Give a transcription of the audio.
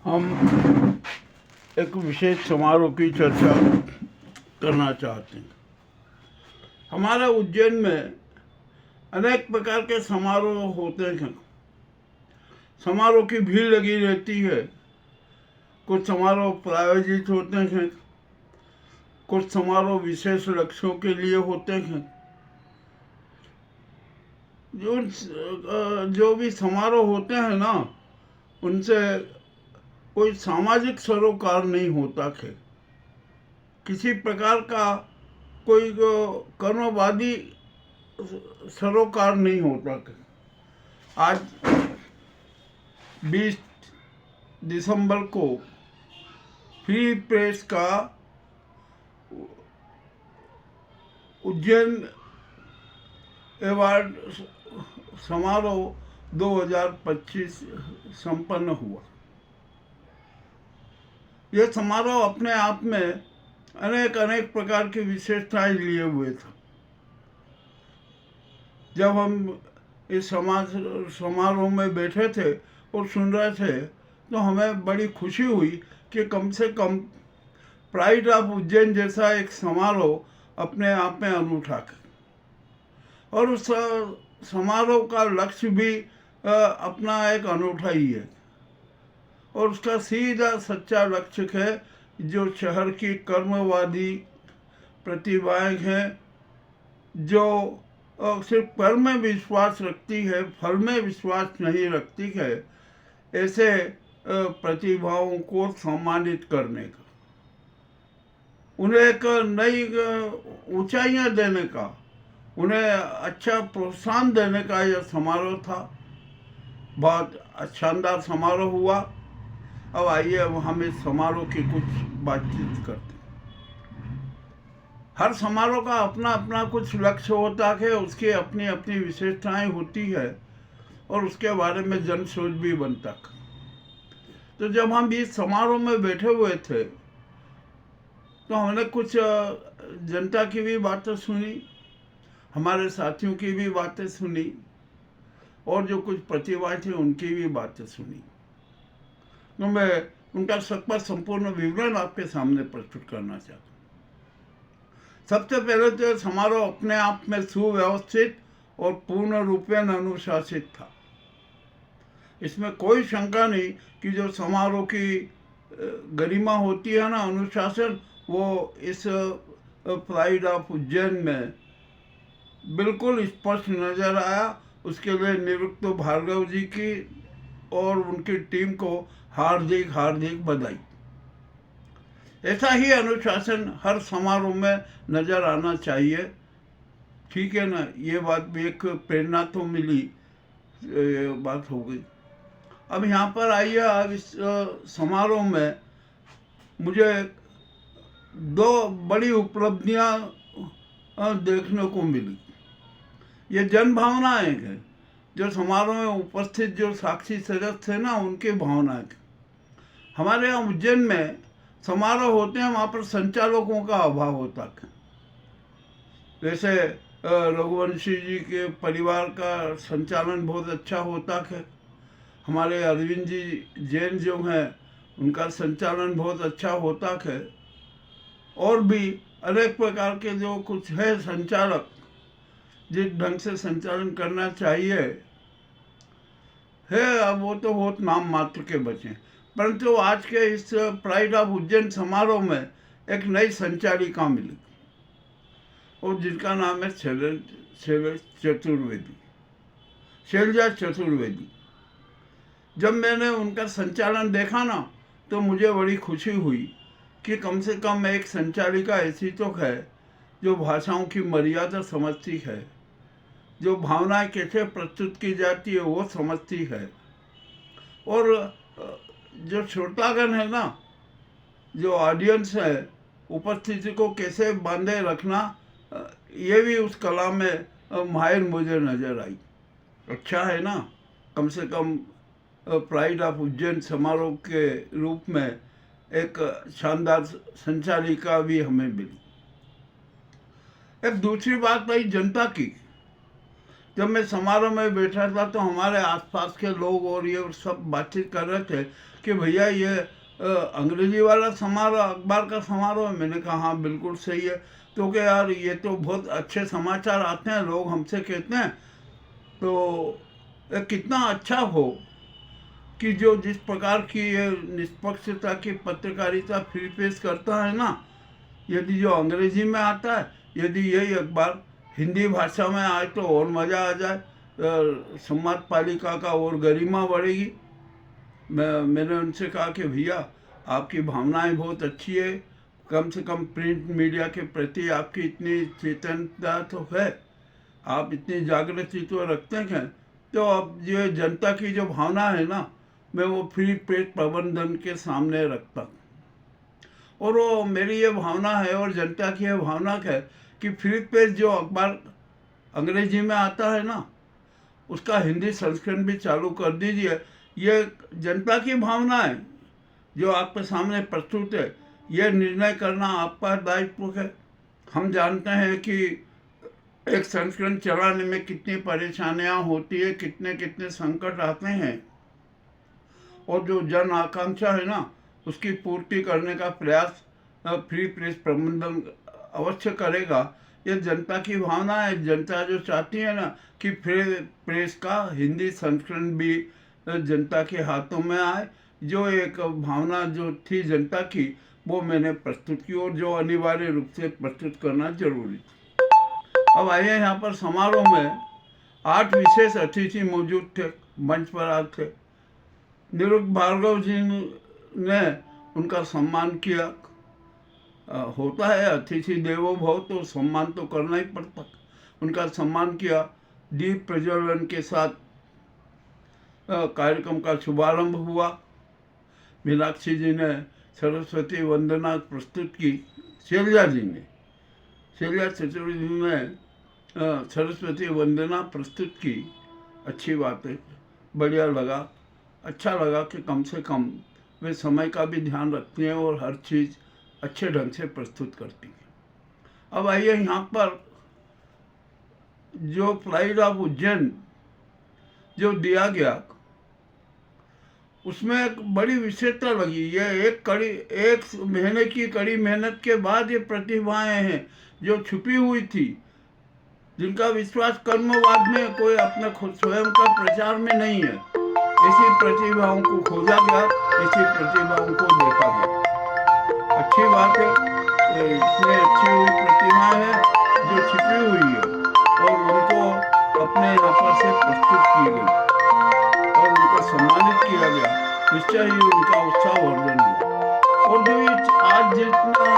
हम एक विशेष समारोह की चर्चा करना चाहते हैं। हमारे उज्जैन में अनेक प्रकार के समारोह होते हैं। समारोह की भीड़ लगी रहती है। कुछ समारोह प्रायोजित होते हैं, कुछ समारोह विशेष लक्ष्यों के लिए होते हैं। जो भी समारोह होते हैं ना, उनसे कोई सामाजिक सरोकार नहीं होता है। किसी प्रकार का कोई कर्मवादी सरोकार नहीं होता है। आज 20 दिसंबर को फ्री प्रेस का उज्जैन अवार्ड समारोह 2025 संपन्न हुआ। यह समारोह अपने आप में अनेक प्रकार की विशेषताएं लिए हुए था। जब हम इस समारोह में बैठे थे और सुन रहे थे तो हमें बड़ी खुशी हुई कि कम से कम प्राइड ऑफ उज्जैन जैसा एक समारोह अपने आप में अनूठा है। और उस समारोह का लक्ष्य भी अपना एक अनूठा ही है। और उसका सीधा सच्चा लक्ष्य है जो शहर की कर्मवादी प्रतिभाएं हैं, जो सिर्फ कर में विश्वास रखती है, फल में विश्वास नहीं रखती है, ऐसे प्रतिभाओं को सम्मानित करने का, उन्हें एक नई ऊंचाइयां देने का, उन्हें अच्छा प्रोत्साहन देने का यह समारोह था। बहुत शानदार समारोह हुआ। अब आइए हम इस समारोह की कुछ बातचीत करते हैं। हर समारोह का अपना अपना कुछ लक्ष्य होता है, उसकी अपनी अपनी विशेषताएं होती है और उसके बारे में जन सोच भी बनता है। तो जब हम इस समारोह में बैठे हुए थे तो हमने कुछ जनता की भी बातें सुनी, हमारे साथियों की भी बातें सुनी और जो कुछ प्रतिभाएं थी उनकी भी बातें सुनी। तो मैं उनका सबका संपूर्ण विवरण आपके सामने प्रस्तुत करना चाहता हूँ। सबसे पहले तो समारोह अपने आप में सुव्यवस्थित और पूर्ण रूपेण अनुशासित था। इसमें कोई शंका नहीं कि जो समारोह की गरिमा होती है ना, अनुशासन, वो इस प्राइड ऑफ उज्जैन में बिल्कुल स्पष्ट नजर आया। उसके लिए निरुक्त भार्गव जी की और उनकी टीम को हार्दिक बधाई। ऐसा ही अनुशासन हर समारोह में नजर आना चाहिए, ठीक है ना। ये बात भी एक प्रेरणा तो मिली, बात हो गई। अब यहाँ पर आइए, अब इस समारोह में मुझे दो बड़ी उपलब्धियाँ देखने को मिली। ये जन भावनाएं हैं, जो समारोह में उपस्थित जो साक्षी सदस्य थे ना, उनकी भावनाएं। हमारे यहाँ उज्जैन में समारोह होते हैं, वहाँ पर संचालकों का अभाव होता है। जैसे रघुवंशी जी के परिवार का संचालन बहुत अच्छा होता है। हमारे अरविंद जी जैन जो हैं, उनका संचालन बहुत अच्छा होता है। और भी अनेक प्रकार के जो कुछ है संचालक, जिस ढंग से संचालन करना चाहिए है, अब वो तो बहुत नाम मात्र के बचे। परंतु आज के इस प्राइड ऑफ उज्जैन समारोह में एक नई संचालिका मिली और जिनका नाम है शैलजा चतुर्वेदी। जब मैंने उनका संचालन देखा ना, तो मुझे बड़ी खुशी हुई कि कम से कम एक संचालिका ऐसी तो है जो भाषाओं की मर्यादा समझती है, जो भावनाएं कैसे प्रस्तुत की जाती है वो समझती है, और जो श्रोतागण है ना, जो ऑडियंस है, उपस्थिति को कैसे बांधे रखना, ये भी उस कला में माहिर मुझे नजर आई। अच्छा है ना, कम से कम प्राइड ऑफ उज्जैन समारोह के रूप में एक शानदार संचालिका भी हमें मिली। एक दूसरी बात भाई जनता की। जब मैं समारोह में बैठा था तो हमारे आसपास के लोग और ये सब बातचीत कर रहे थे कि भैया ये अंग्रेजी वाला समारोह, अखबार का समारोह है। मैंने कहा हाँ बिल्कुल सही है। तो क्या यार, ये तो बहुत अच्छे समाचार आते हैं, लोग हमसे कहते हैं। तो कितना अच्छा हो कि जो जिस प्रकार की ये निष्पक्षता की पत्रकारिता फ्री प्रेस करता है ना, यदि जो अंग्रेजी में आता है, यदि यही अखबार हिंदी भाषा में आए तो और मज़ा आ जाए, संवाद पालिका का और गरिमा बढ़ेगी। मैंने उनसे कहा कि भैया आपकी भावनाएं बहुत अच्छी है, कम से कम प्रिंट मीडिया के प्रति आपकी इतनी चेतनता तो है, आप इतनी जागृति तो रखते हैं। तो अब ये जनता की जो भावना है ना, मैं वो फ्री प्रेस प्रबंधन के सामने रखता हूँ। और वो मेरी ये भावना है और जनता की ये भावना है कि फ्री प्रेस जो अखबार अंग्रेजी में आता है ना, उसका हिंदी संस्करण भी चालू कर दीजिए। ये जनता की भावना है जो आपके सामने प्रस्तुत है। ये निर्णय करना आपका दायित्व है। हम जानते हैं कि एक संस्करण चलाने में कितनी परेशानियां होती है, कितने कितने संकट आते हैं, और जो जन आकांक्षा है ना, उसकी पूर्ति करने का प्रयास फ्री प्रेस प्रबंधन अवश्य करेगा। ये जनता की भावना है। जनता जो चाहती है ना कि फ्री प्रेस का हिंदी संस्करण भी जनता के हाथों में आए, जो एक भावना जो थी जनता की, वो मैंने प्रस्तुत की और जो अनिवार्य रूप से प्रस्तुत करना जरूरी था। अब आइए, यहाँ पर समारोह में 8 विशेष अतिथि मौजूद थे, मंच पर आए थे। निरुक्त भार्गव जी ने उनका सम्मान किया। होता है अतिथि देवो भव, तो सम्मान तो करना ही पड़ता। उनका सम्मान किया। दीप प्रज्वलन के साथ कार्यक्रम का शुभारंभ हुआ। मीनाक्षी जी ने सरस्वती वंदना प्रस्तुत की। शैलजा चतुर्वेदी ने सरस्वती वंदना प्रस्तुत की। अच्छी बात है, बढ़िया लगा। अच्छा लगा कि कम से कम वे समय का भी ध्यान रखती हैं और हर चीज़ अच्छे ढंग से प्रस्तुत करती हैं। अब आइए, यहाँ पर जो प्राइड ऑफ उज्जैन जो दिया गया, उसमें एक बड़ी विशेषता लगी। ये एक महीने की कड़ी मेहनत के बाद ये प्रतिभाएं हैं जो छुपी हुई थी, जिनका विश्वास कर्मवाद में, कोई अपने खुद स्वयं का प्रचार में नहीं है। इसी प्रतिभाओं को खोजा गया, इसी प्रतिभाओं को देखा गया। अच्छी बात है, इतनी अच्छी हुई प्रतिभाएं हैं जो छिपी हुई है और उनको अपने यहाँ पर से प्रस्तुत की गई और उनको सम्मानित किया गया। निश्चय ही उनका उत्साह वर्धन हुआ। और जो ये आज जितना